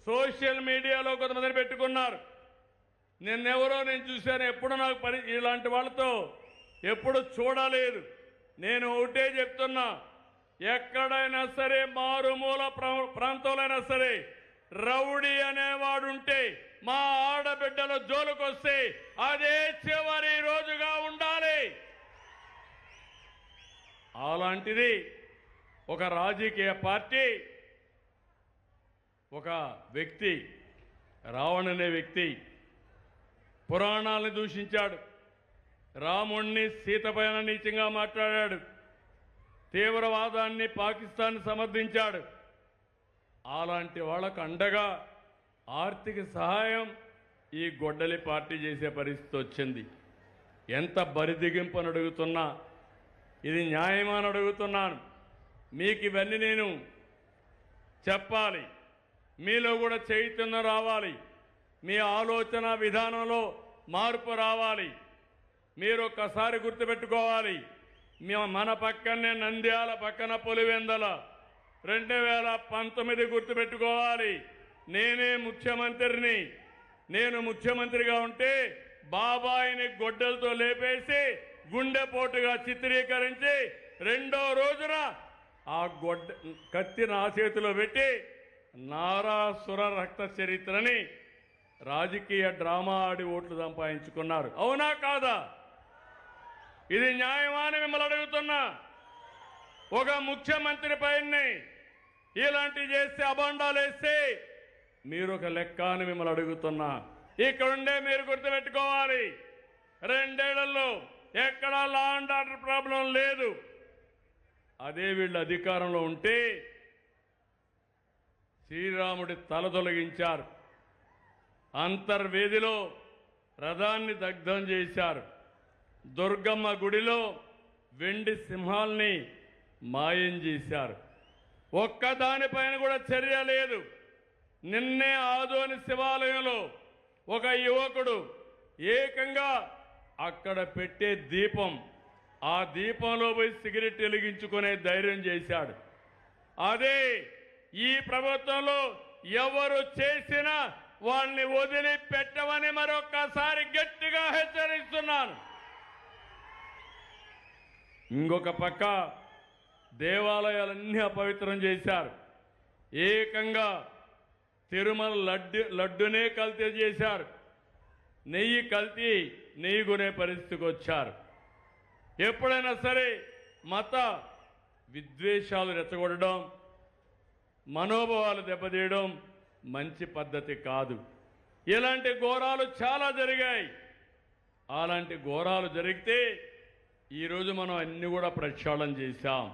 Social మీడియాలో కొంతమందిని పెట్టుకున్నారు. నిన్నెవరో నేను చూశాను, ఎప్పుడు నాకు ఇలాంటి వాళ్ళతో ఎప్పుడు చూడలేదు. నేను ఒకటే చెప్తున్నా, ఎక్కడైనా సరే మారుమూల ప్రాంతంలోనైనా సరే రౌడీ అనేవాడు ఉంటే మా ఆడబిడ్డల జోలుకొస్తే అదే చివరి రోజుగా ఉండాలి. అలాంటిది ఒక రాజకీయ పార్టీ, ఒక వ్యక్తి, రావణ్ అనే వ్యక్తి పురాణాలను దూషించాడు, రాముణ్ణి సీతపైన నీచంగా మాట్లాడాడు, తీవ్రవాదాన్ని పాకిస్తాన్ సమర్థించాడు. అలాంటి వాళ్ళకు అండగా ఆర్థిక సహాయం ఈ గొడ్డలి పార్టీ చేసే పరిస్థితి వచ్చింది. ఎంత బరిదిగింపని అడుగుతున్నా, ఇది న్యాయమని అడుగుతున్నాను. మీకు ఇవన్నీ నేను చెప్పాలి, మీలో కూడా చైతన్యం రావాలి, మీ ఆలోచన విధానంలో మార్పు రావాలి. మీరు ఒక్కసారి గుర్తుపెట్టుకోవాలి, మన పక్కనే నంద్యాల పక్కన పులివెందల 2019 గుర్తుపెట్టుకోవాలి. నేనే ముఖ్యమంత్రిని. నేను ముఖ్యమంత్రిగా ఉంటే బాబాయిని గొడ్డలతో లేపేసి గుండెపోటుగా చిత్రీకరించి రెండో రోజున ఆ కత్తి నా చేతిలో పెట్టి నారాసుర రక్త చరిత్రని రాజకీయ డ్రామా ఆడి ఓట్లు సంపాదించుకున్నారు. అవునా కాదా? ఇది న్యాయమా అని మిమ్మల్ని అడుగుతున్నా. ఒక ముఖ్యమంత్రి పైన ఇలాంటివి చేస్తే, అబాండాలు వేస్తే మీరు ఒక లెక్క అని మిమ్మల్ని అడుగుతున్నా. ఇక్కడుండే మీరు గుర్తుపెట్టుకోవాలి, 2 ఏళ్లలో ఎక్కడా లా అండ్ ఆర్డర్ ప్రాబ్లం లేదు. అదే వీళ్ళు అధికారంలో ఉంటే శ్రీరాముడి తల తొలగించారు, అంతర్వేదిలో రథాన్ని దగ్ధం చేశారు, దుర్గమ్మ గుడిలో వెండి సింహాల్ని మాయం చేశారు. ఒక్కదానిపైన కూడా చర్య లేదు. నిన్నే ఆదోని శివాలయంలో ఒక యువకుడు ఏకంగా అక్కడ పెట్టే దీపం, ఆ దీపంలో పోయి సిగరెట్ వెలిగించుకునే ధైర్యం చేశాడు. అదే ఈ ప్రభుత్వంలో ఎవరు చేసినా వాళ్ళని వదిలిపెట్టమని మరొక్కసారి గట్టిగా హెచ్చరిస్తున్నాను. ఇంకొక పక్క దేవాలయాలన్నీ అపవిత్రం చేశారు. ఏకంగా తిరుమల లడ్డునే కల్తీ చేశారు. నెయ్యి కొనే పరిస్థితికి వచ్చారు. ఎప్పుడైనా సరే మత విద్వేషాలు రెచ్చగొట్టడం, మనోభావాలు దెబ్బతీయడం మంచి పద్ధతి కాదు. ఇలాంటి ఘోరాలు చాలా జరిగాయి. అలాంటి ఘోరాలు జరిగితే ఈరోజు మనం అన్ని కూడా ప్రక్షాళన చేశాం.